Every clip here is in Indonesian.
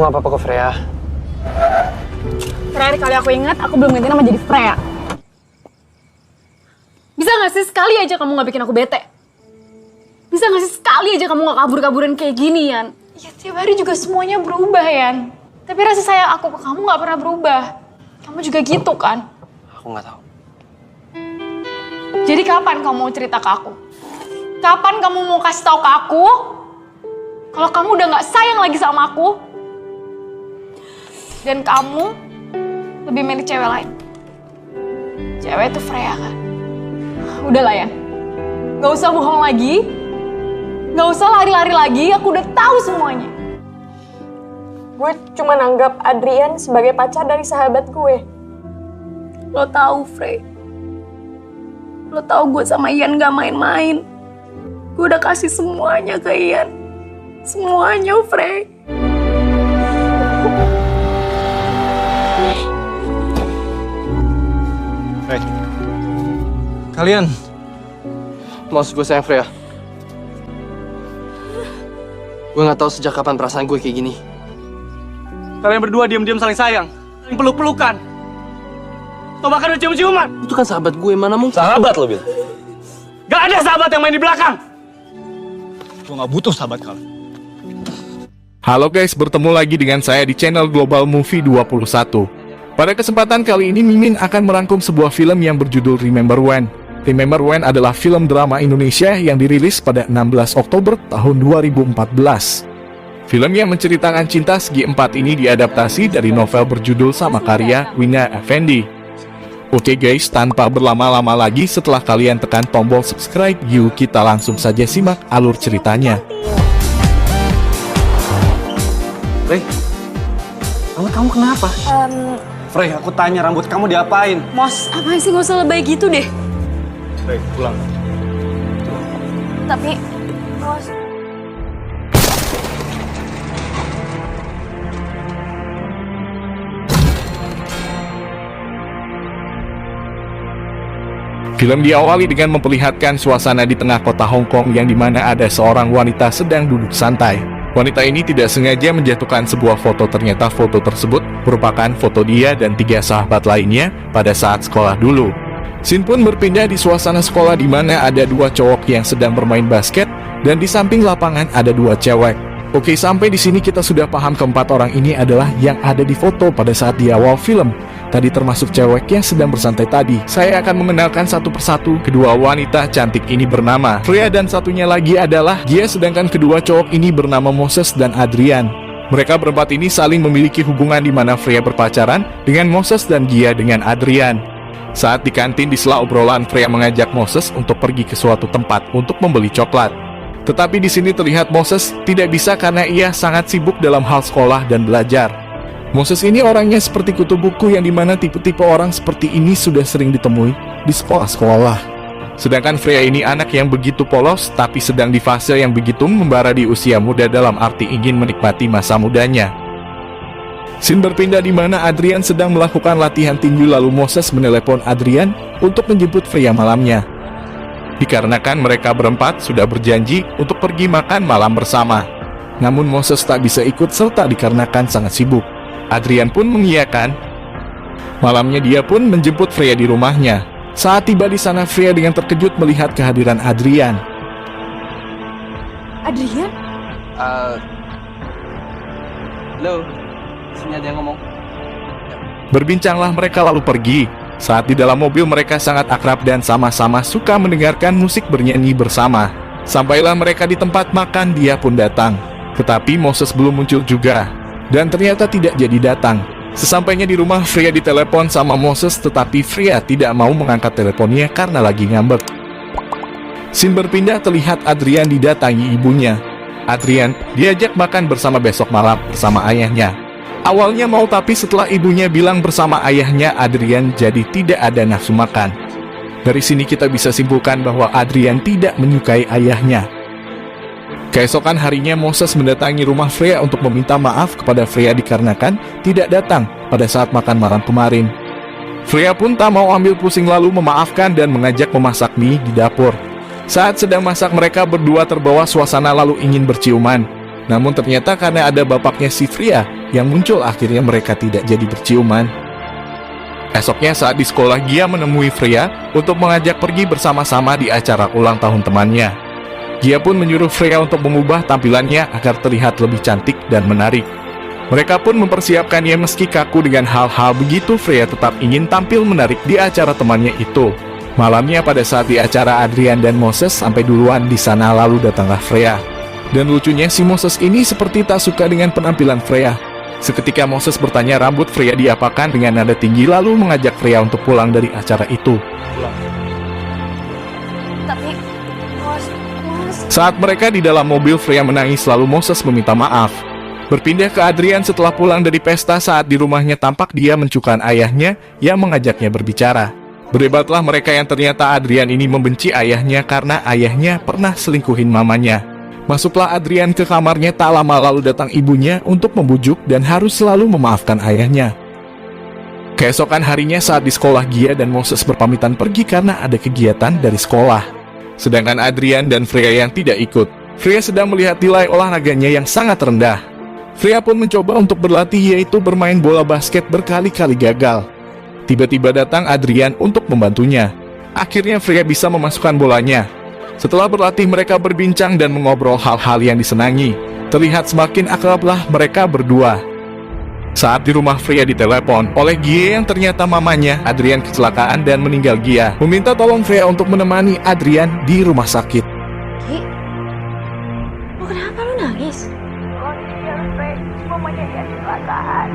nggak apa-apa kok Freya. Terakhir kali aku ingat, aku belum ganti nama jadi Freya. Bisa gak sih sekali aja kamu gak bikin aku bete? Bisa gak sih sekali aja kamu gak kabur-kaburan kayak gini, Yan? Ya tiap hari juga semuanya berubah, Yan. Tapi rasa sayang aku ke kamu gak pernah berubah. Kamu juga gitu kan? Aku nggak tahu. Jadi kapan kamu mau cerita ke aku? Kapan kamu mau kasih tahu ke aku? Kalau kamu udah gak sayang lagi sama aku? Dan kamu lebih milih cewek lain. Cewek itu Freya kan? Udahlah ya, gak usah bohong lagi, gak usah lari-lari lagi, aku udah tahu semuanya. Gue cuma nanggap Adrian sebagai pacar dari sahabat gue. Lo tahu, Frey. Lo tahu gue sama Ian gak main-main. Gue udah kasih semuanya ke Ian. Semuanya, Frey. Hey, kalian maksud gue sayang Freya. Gue nggak tahu sejak kapan perasaan gue kayak gini. Kalian berdua diam-diam saling sayang, saling peluk-pelukan. Atau bahkan udah cium-ciuman. Itu kan sahabat gue, mana mungkin? Sahabat lo, Bil. Gak ada sahabat yang main di belakang. Gue gak butuh sahabat kalian. Halo guys, bertemu lagi dengan saya di channel Global Movie 21. Pada kesempatan kali ini Mimin akan merangkum sebuah film yang berjudul Remember When. Remember When adalah film drama Indonesia yang dirilis pada 16 Oktober tahun 2014. Film yang menceritakan cinta segi empat ini diadaptasi dari novel berjudul sama karya Wina Effendi. Oke guys, tanpa berlama-lama lagi, setelah kalian tekan tombol subscribe, yuk kita langsung saja simak alur ceritanya. Frey, kamu kenapa? Frey, aku tanya rambut kamu diapain? Mos, apaan sih, gak usah lebay gitu deh. Frey, pulang. Tapi, Mos... Film diawali dengan memperlihatkan suasana di tengah kota Hong Kong yang dimana ada seorang wanita sedang duduk santai. Wanita ini tidak sengaja menjatuhkan sebuah foto, ternyata foto tersebut merupakan foto dia dan 3 sahabat lainnya pada saat sekolah dulu. Scene pun berpindah di suasana sekolah di mana ada 2 cowok yang sedang bermain basket dan di samping lapangan ada 2 cewek. Oke, sampai di sini kita sudah paham keempat orang ini adalah yang ada di foto pada saat di awal film. Tadi termasuk cewek yang sedang bersantai tadi. Saya akan mengenalkan satu persatu kedua wanita cantik ini bernama Freya dan satunya lagi adalah Gia, sedangkan kedua cowok ini bernama Moses dan Adrian. Mereka berempat ini saling memiliki hubungan di mana Freya berpacaran dengan Moses dan Gia dengan Adrian. Saat di kantin di sela obrolan, Freya mengajak Moses untuk pergi ke suatu tempat untuk membeli coklat. Tetapi di sini terlihat Moses tidak bisa karena ia sangat sibuk dalam hal sekolah dan belajar. Moses ini orangnya seperti kutu buku yang dimana tipe-tipe orang seperti ini sudah sering ditemui di sekolah-sekolah. Sedangkan Freya ini anak yang begitu polos tapi sedang di fase yang begitu membara di usia muda dalam arti ingin menikmati masa mudanya. Scene berpindah di mana Adrian sedang melakukan latihan tinju lalu Moses menelepon Adrian untuk menjemput Freya malamnya. Dikarenakan mereka berempat sudah berjanji untuk pergi makan malam bersama. Namun Moses tak bisa ikut serta dikarenakan sangat sibuk. Adrian pun mengiyakan. Malamnya dia pun menjemput Freya di rumahnya. Saat tiba di sana, Freya dengan terkejut melihat kehadiran Adrian. Adrian? Halo, sini ada yang ngomong. Berbincanglah mereka lalu pergi. Saat di dalam mobil mereka sangat akrab dan sama-sama suka mendengarkan musik bernyanyi bersama. Sampailah mereka di tempat makan, dia pun datang. Tetapi Moses belum muncul juga. Dan ternyata tidak jadi datang. Sesampainya di rumah, Freya ditelepon sama Moses, tetapi Freya tidak mau mengangkat teleponnya karena lagi ngambek. Scene berpindah terlihat Adrian didatangi ibunya. Adrian diajak makan bersama besok malam bersama ayahnya. Awalnya mau, tapi setelah ibunya bilang bersama ayahnya, Adrian jadi tidak ada nafsu makan. Dari sini kita bisa simpulkan bahwa Adrian tidak menyukai ayahnya. Keesokan harinya Moses mendatangi rumah Freya untuk meminta maaf kepada Freya dikarenakan tidak datang pada saat makan malam kemarin. Freya pun tak mau ambil pusing lalu memaafkan dan mengajak memasak mie di dapur. Saat sedang masak mereka berdua terbawa suasana lalu ingin berciuman. Namun ternyata karena ada bapaknya si Freya yang muncul, akhirnya mereka tidak jadi berciuman. Esoknya saat di sekolah, Gia menemui Freya untuk mengajak pergi bersama-sama di acara ulang tahun temannya. Gia pun menyuruh Freya untuk mengubah tampilannya agar terlihat lebih cantik dan menarik. Mereka pun mempersiapkannya meski kaku dengan hal-hal begitu, Freya tetap ingin tampil menarik di acara temannya itu. Malamnya pada saat di acara, Adrian dan Moses sampai duluan di sana, lalu datanglah Freya. Dan lucunya si Moses ini seperti tak suka dengan penampilan Freya. Seketika Moses bertanya rambut Freya diapakan dengan nada tinggi, lalu mengajak Freya untuk pulang dari acara itu. Tapi, Mos. Saat mereka di dalam mobil, Freya menangis lalu Moses meminta maaf. Berpindah ke Adrian setelah pulang dari pesta, saat di rumahnya tampak dia mencukan ayahnya yang mengajaknya berbicara. Berdebatlah mereka yang ternyata Adrian ini membenci ayahnya karena ayahnya pernah selingkuhin mamanya. Masuklah Adrian ke kamarnya, tak lama lalu datang ibunya untuk membujuk dan harus selalu memaafkan ayahnya. Keesokan harinya saat di sekolah, Gia dan Moses berpamitan pergi karena ada kegiatan dari sekolah. Sedangkan Adrian dan Freya yang tidak ikut. Freya sedang melihat nilai olahraganya yang sangat rendah. Freya pun mencoba untuk berlatih, yaitu bermain bola basket, berkali-kali gagal. Tiba-tiba datang Adrian untuk membantunya. Akhirnya Freya bisa memasukkan bolanya. Setelah berlatih, mereka berbincang dan mengobrol hal-hal yang disenangi. Terlihat semakin akrablah mereka berdua. Saat di rumah, Freya ditelepon oleh Gia yang ternyata mamanya Adrian kecelakaan dan meninggal. Gia meminta tolong Freya untuk menemani Adrian di rumah sakit. Ki, lo kenapa lo nangis? Iya, Frey. Mamanya Ian kecelakaan.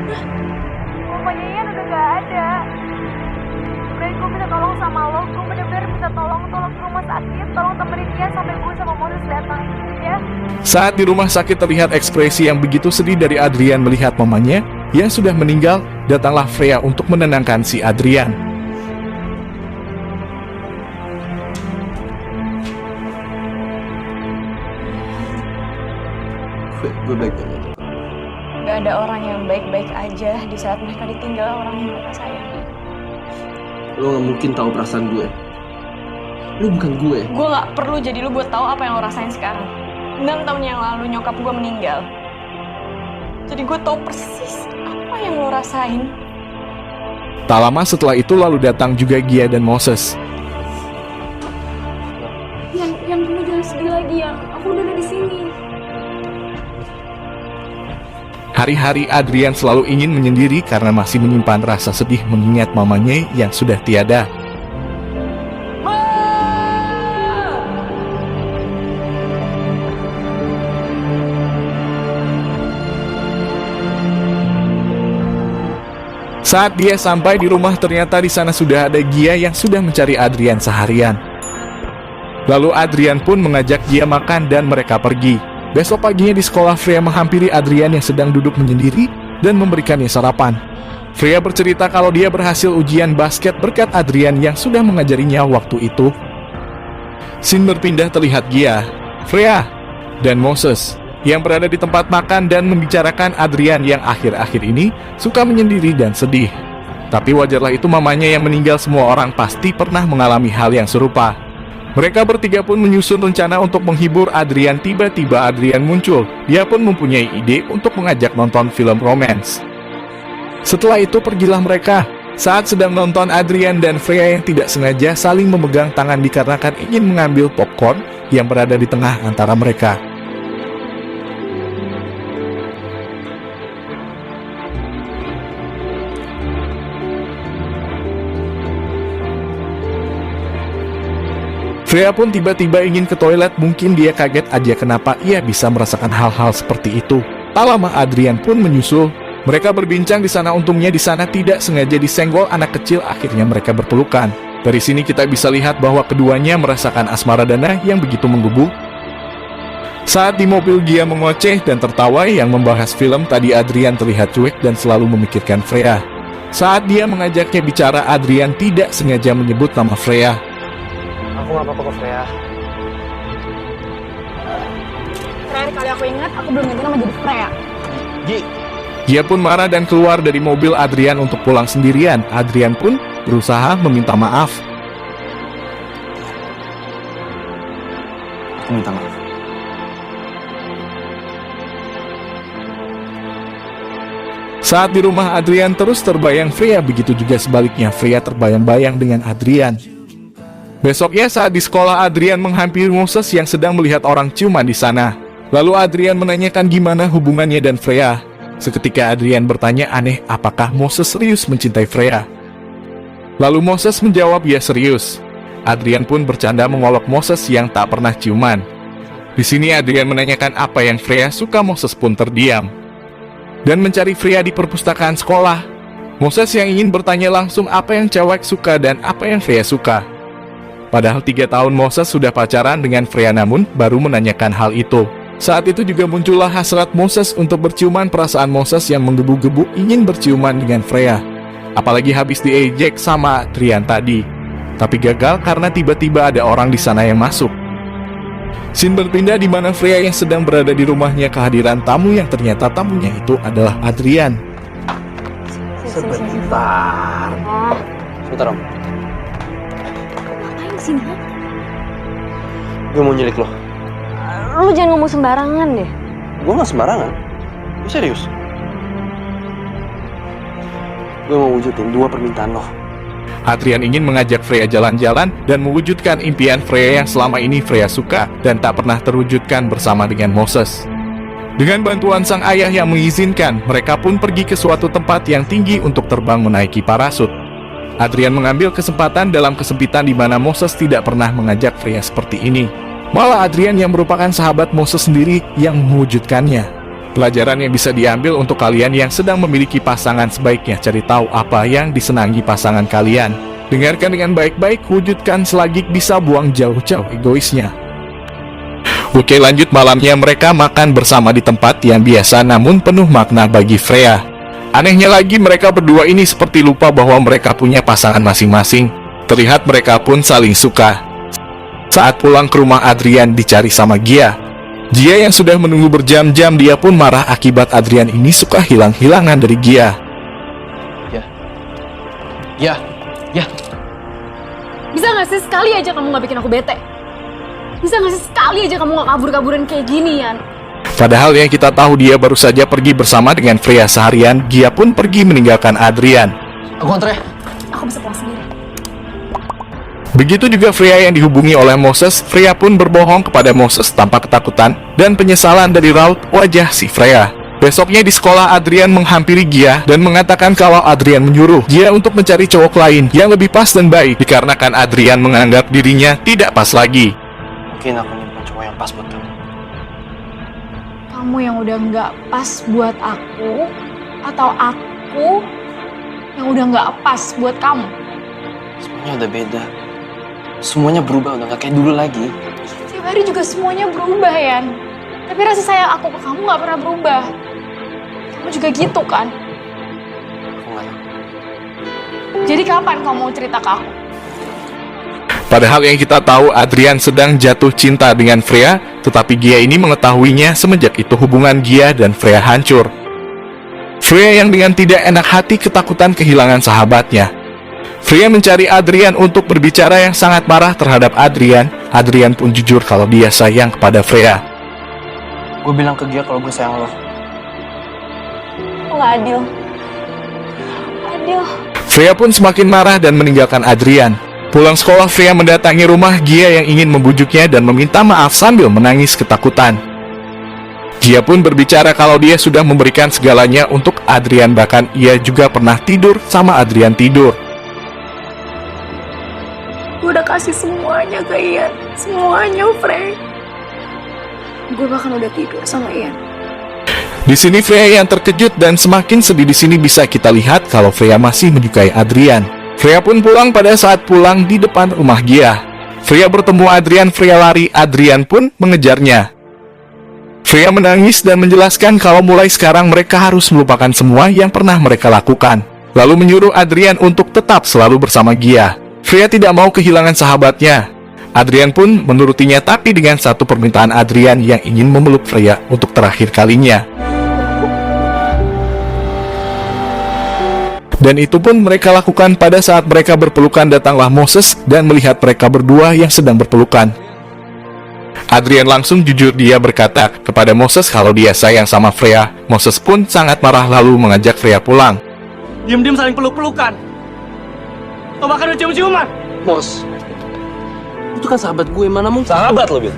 Mamanya Ian udah gak ada. Frey, gue minta tolong sama lo. Gue bener-bener minta tolong ke rumah sakit. Tolong temenin Ian sampai gue sama Moses datang, ya. Saat di rumah sakit, terlihat ekspresi yang begitu sedih dari Adrian melihat mamanya yang sudah meninggal. Datanglah Freya untuk menenangkan si Adrian. Gue baik-baik. Gak ada orang yang baik-baik aja di saat mereka ditinggal orang yang mereka sayangi. Lo gak mungkin tahu perasaan gue. Lo bukan gue. Gue gak perlu jadi lu buat tahu apa yang lo rasain sekarang. 6 tahun yang lalu nyokap gue meninggal. Jadi gue tahu persis apa yang lo rasain. Tak lama setelah itu lalu datang juga Gia dan Moses. Yang kamu jangan sedih lagi, yang aku udah ada di sini. Hari-hari Adrian selalu ingin menyendiri karena masih menyimpan rasa sedih mengingat mamanya yang sudah tiada. Saat dia sampai di rumah, ternyata di sana sudah ada Gia yang sudah mencari Adrian seharian. Lalu Adrian pun mengajak Gia makan dan mereka pergi. Besok paginya di sekolah, Freya menghampiri Adrian yang sedang duduk menyendiri dan memberikannya sarapan. Freya bercerita kalau dia berhasil ujian basket berkat Adrian yang sudah mengajarinya waktu itu. Scene berpindah, terlihat Gia, Freya, dan Moses yang berada di tempat makan dan membicarakan Adrian yang akhir-akhir ini suka menyendiri dan sedih. Tapi wajarlah itu, mamanya yang meninggal, semua orang pasti pernah mengalami hal yang serupa. Mereka bertiga pun menyusun rencana untuk menghibur Adrian. Tiba-tiba Adrian muncul. Dia pun mempunyai ide untuk mengajak nonton film romance. Setelah itu pergilah mereka. Saat sedang nonton, Adrian dan Freya yang tidak sengaja saling memegang tangan dikarenakan ingin mengambil popcorn yang berada di tengah antara mereka. Freya pun tiba-tiba ingin ke toilet. Mungkin dia kaget aja kenapa ia bisa merasakan hal-hal seperti itu. Tak lama Adrian pun menyusul. Mereka berbincang di sana. Untungnya di sana tidak sengaja disenggol anak kecil. Akhirnya mereka berpelukan. Dari sini kita bisa lihat bahwa keduanya merasakan asmara dana yang begitu menggebu. Saat di mobil, Gia mengoceh dan tertawa yang membahas film tadi. Adrian terlihat cuek dan selalu memikirkan Freya. Saat dia mengajaknya bicara, Adrian tidak sengaja menyebut nama Freya. Aku gak apa-apa kok, Freya. Terakhir kali aku ingat, aku belum ganti nama jadi Freya. Dia pun marah dan keluar dari mobil Adrian untuk pulang sendirian. Adrian pun berusaha meminta maaf. Aku minta maaf. Saat di rumah Adrian terus terbayang Freya, begitu juga sebaliknya Freya terbayang-bayang dengan Adrian. Besoknya saat di sekolah Adrian menghampiri Moses yang sedang melihat orang ciuman di sana. Lalu Adrian menanyakan gimana hubungannya dan Freya. Seketika Adrian bertanya aneh apakah Moses serius mencintai Freya. Lalu Moses menjawab ya serius. Adrian pun bercanda mengolok Moses yang tak pernah ciuman. Di sini Adrian menanyakan apa yang Freya suka, Moses pun terdiam dan mencari Freya di perpustakaan sekolah. Moses yang ingin bertanya langsung apa yang cewek suka dan apa yang Freya suka. Padahal 3 tahun Moses sudah pacaran dengan Freya, namun baru menanyakan hal itu. Saat itu juga muncullah hasrat Moses untuk berciuman. Perasaan Moses yang menggebu-gebu ingin berciuman dengan Freya. Apalagi habis diejek sama Adrian tadi. Tapi gagal karena tiba-tiba ada orang di sana yang masuk. Scene berpindah di mana Freya yang sedang berada di rumahnya kehadiran tamu yang ternyata tamunya itu adalah Adrian. Sebentar. Sebentar, Om. Ngapain kesini? Gue mau nyulik lo. Lu jangan ngomong sembarangan deh. Gue gak sembarangan. Gue serius. Gue mau wujudin 2 permintaan lo. Adrian ingin mengajak Freya jalan-jalan dan mewujudkan impian Freya yang selama ini Freya suka dan tak pernah terwujudkan bersama dengan Moses. Dengan bantuan sang ayah yang mengizinkan, mereka pun pergi ke suatu tempat yang tinggi untuk terbang menaiki parasut. Adrian mengambil kesempatan dalam kesempitan di mana Moses tidak pernah mengajak Freya seperti ini. Malah Adrian yang merupakan sahabat Moses sendiri yang mewujudkannya. Pelajaran yang bisa diambil untuk kalian yang sedang memiliki pasangan, sebaiknya cari tahu apa yang disenangi pasangan kalian. Dengarkan dengan baik-baik, wujudkan selagi bisa, buang jauh-jauh egoisnya. Oke, lanjut. Malamnya mereka makan bersama di tempat yang biasa namun penuh makna bagi Freya. Anehnya lagi, mereka berdua ini seperti lupa bahwa mereka punya pasangan masing-masing. Terlihat mereka pun saling suka. Saat pulang ke rumah Adrian dicari sama Gia. Gia yang sudah menunggu berjam-jam, dia pun marah akibat Adrian ini suka hilang-hilangan dari Gia. Ya. Bisa gak sih sekali aja kamu gak bikin aku bete? Bisa gak sih sekali aja kamu gak kabur-kaburan kayak gini, Yan? Padahal yang kita tahu dia baru saja pergi bersama dengan Freya seharian. Gia pun pergi meninggalkan Adrian. Aku antar ya. Aku bisa pulang sendiri. Begitu juga Freya yang dihubungi oleh Moses. Freya pun berbohong kepada Moses tanpa ketakutan dan penyesalan dari raut wajah si Freya. Besoknya di sekolah Adrian menghampiri Gia dan mengatakan kalau Adrian menyuruh Gia untuk mencari cowok lain yang lebih pas dan baik, dikarenakan Adrian menganggap dirinya tidak pas lagi. Mungkin aku nyimpan cowok yang pas buat kamu. Kamu yang udah gak pas buat aku, atau aku yang udah gak pas buat kamu? Semuanya udah beda. Semuanya berubah, udah gak kayak dulu lagi. Tiap hari juga semuanya berubah, Yan. Tapi rasa sayang aku ke kamu gak pernah berubah. Kamu juga gitu kan? Aku gak tahu. Jadi kapan kamu mau cerita ke aku? Padahal yang kita tahu Adrian sedang jatuh cinta dengan Freya, tetapi Gia ini mengetahuinya. Semenjak itu hubungan Gia dan Freya hancur. Freya yang dengan tidak enak hati ketakutan kehilangan sahabatnya. Freya mencari Adrian untuk berbicara yang sangat marah terhadap Adrian. Adrian pun jujur kalau dia sayang kepada Freya. Gue bilang ke Gia kalau gue sayang lo. Nggak adil. Adil. Freya pun semakin marah dan meninggalkan Adrian. Pulang sekolah, Freya mendatangi rumah Gia yang ingin membujuknya dan meminta maaf sambil menangis ketakutan. Gia pun berbicara kalau dia sudah memberikan segalanya untuk Adrian, bahkan ia juga pernah tidur sama Adrian tidur. Gue udah kasih semuanya ke Ian. Semuanya, Frey. Gue bahkan udah tidur sama Ian. Di sini Freya yang terkejut dan semakin sedih. Di sini bisa kita lihat kalau Freya masih menyukai Adrian. Freya pun pulang. Pada saat pulang di depan rumah Gia, Freya bertemu Adrian. Freya lari, Adrian pun mengejarnya. Freya menangis dan menjelaskan kalau mulai sekarang mereka harus melupakan semua yang pernah mereka lakukan. Lalu menyuruh Adrian untuk tetap selalu bersama Gia. Freya tidak mau kehilangan sahabatnya. Adrian pun menurutinya, tapi dengan satu permintaan Adrian yang ingin memeluk Freya untuk terakhir kalinya. Dan itu pun mereka lakukan. Pada saat mereka berpelukan, datanglah Moses dan melihat mereka berdua yang sedang berpelukan. Adrian langsung jujur, dia berkata kepada Moses kalau dia sayang sama Freya. Moses pun sangat marah lalu mengajak Freya pulang. Diam-diam saling peluk-pelukan. Atau bahkan udah cium-ciuman. Mos, itu kan sahabat gue, mana mungkin. Sahabat lo, Bil.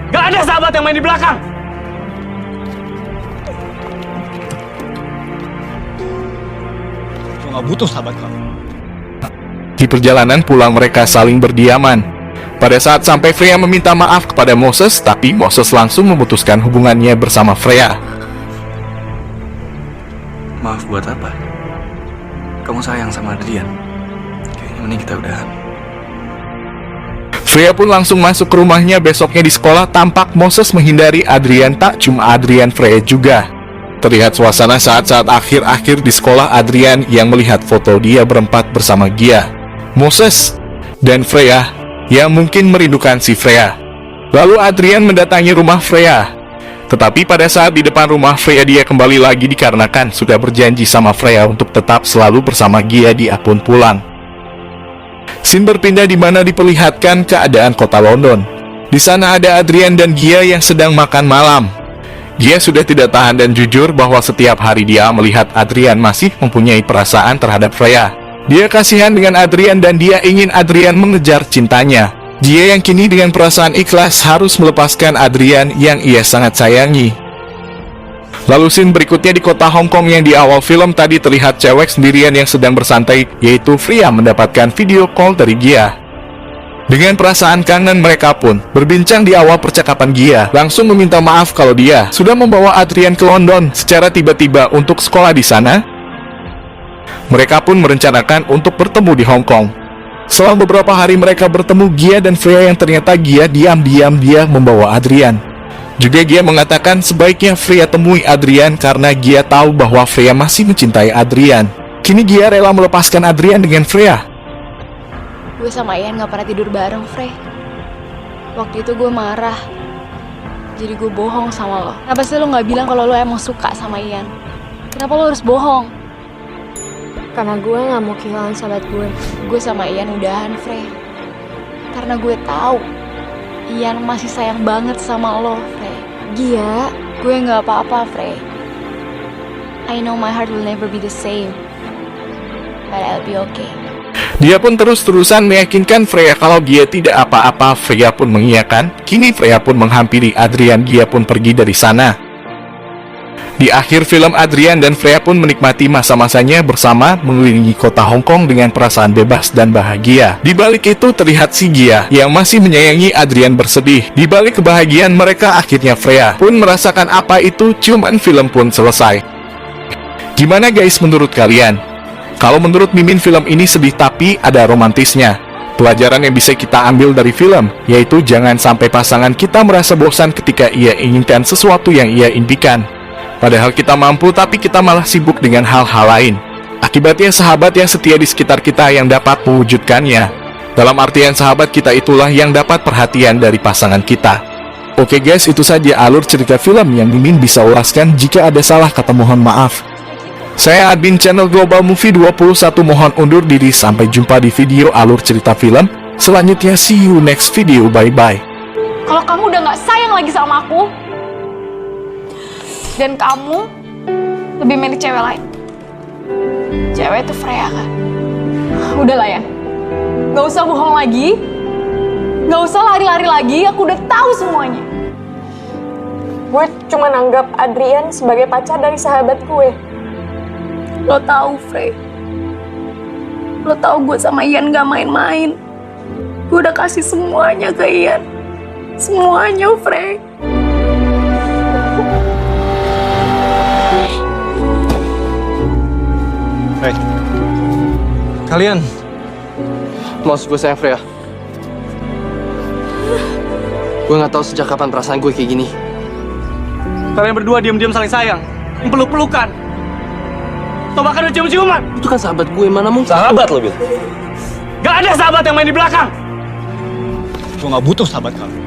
Gak ada sahabat yang main di belakang. Gue gak butuh sahabat kamu. Di perjalanan pulang mereka saling berdiaman. Pada saat sampai, Freya meminta maaf kepada Moses, tapi Moses langsung memutuskan hubungannya bersama Freya. Maaf buat apa? Kamu sayang sama Adrian. Kayaknya mending kita udahan. Freya pun langsung masuk ke rumahnya. Besoknya di sekolah tampak Moses menghindari Adrian. Tak cuma Adrian, Freya juga. Terlihat suasana saat-saat akhir-akhir di sekolah. Adrian yang melihat foto dia berempat bersama Gia, Moses, dan Freya yang mungkin merindukan si Freya. Lalu Adrian mendatangi rumah Freya. Tetapi pada saat di depan rumah Freya, dia kembali lagi dikarenakan sudah berjanji sama Freya untuk tetap selalu bersama Gia di akun pulang. Scene berpindah di mana diperlihatkan keadaan kota London. Di sana ada Adrian dan Gia yang sedang makan malam. Gia sudah tidak tahan dan jujur bahwa setiap hari dia melihat Adrian masih mempunyai perasaan terhadap Freya. Dia kasihan dengan Adrian dan dia ingin Adrian mengejar cintanya. Gia yang kini dengan perasaan ikhlas harus melepaskan Adrian yang ia sangat sayangi. Lalu scene berikutnya di kota Hong Kong yang di awal film tadi terlihat cewek sendirian yang sedang bersantai, yaitu Freya mendapatkan video call dari Gia. Dengan perasaan kangen mereka pun berbincang. Di awal percakapan, Gia langsung meminta maaf kalau dia sudah membawa Adrian ke London secara tiba-tiba untuk sekolah di sana. Mereka pun merencanakan untuk bertemu di Hong Kong. Setelah beberapa hari mereka bertemu, Gia dan Freya yang ternyata Gia diam-diam dia membawa Adrian. Juga Gia mengatakan sebaiknya Freya temui Adrian karena Gia tahu bahwa Freya masih mencintai Adrian. Kini Gia rela melepaskan Adrian dengan Freya. Gue sama Ian gak pernah tidur bareng, Frey. Waktu itu gue marah. Jadi gue bohong sama lo. Kenapa sih lo gak bilang kalau lo emang suka sama Ian? Kenapa lo harus bohong? Karena gue gak mau kehilangan sahabat gue. Gue sama Ian udahan, Frey. Karena gue tahu Ian masih sayang banget sama lo, Frey. Gia, gue gak apa-apa, Frey. I know my heart will never be the same. But I'll be okay. Dia pun terus-terusan meyakinkan Freya kalau Gia tidak apa-apa. Freya pun mengiyakan. Kini Freya pun menghampiri Adrian. Gia pun pergi dari sana. Di akhir film, Adrian dan Freya pun menikmati masa-masanya bersama mengelilingi kota Hong Kong dengan perasaan bebas dan bahagia. Di balik itu terlihat si Gia yang masih menyayangi Adrian bersedih. Di balik kebahagiaan mereka, akhirnya Freya pun merasakan apa itu. Cuman film pun selesai. Gimana guys menurut kalian? Kalau menurut Mimin, film ini sedih tapi ada romantisnya. Pelajaran yang bisa kita ambil dari film, yaitu jangan sampai pasangan kita merasa bosan ketika ia inginkan sesuatu yang ia impikan. Padahal kita mampu tapi kita malah sibuk dengan hal-hal lain. Akibatnya sahabat yang setia di sekitar kita yang dapat mewujudkannya. Dalam artian sahabat kita itulah yang dapat perhatian dari pasangan kita. Oke guys, itu saja alur cerita film yang Mimin bisa uraskan. Jika ada salah kata mohon maaf. Saya admin channel Global Movie 21 mohon undur diri. Sampai jumpa di video alur cerita film selanjutnya. See you next video, bye-bye. Kalau kamu udah gak sayang lagi sama aku, dan kamu lebih milih cewek lain, cewek itu Freya kan? Udahlah ya, gak usah bohong lagi, gak usah lari-lari lagi, aku udah tahu semuanya. Gue cuma nanggap Adrian sebagai pacar dari sahabat gue. Lo tahu, Frey. Lo tahu gue sama Ian gak main-main. Gue udah kasih semuanya ke Ian. Semuanya, Frey. Hey, kalian. Mos, gue sayang Freya. Gue gak tahu sejak kapan perasaan gue kayak gini. Kalian berdua diam-diam saling sayang. Peluk-pelukan. Atau bahkan udah cium-ciuman. Itu kan sahabat gue, mana mungkin. Sahabat lo, Bil. Gak ada sahabat yang main di belakang. Gue gak butuh sahabat kamu.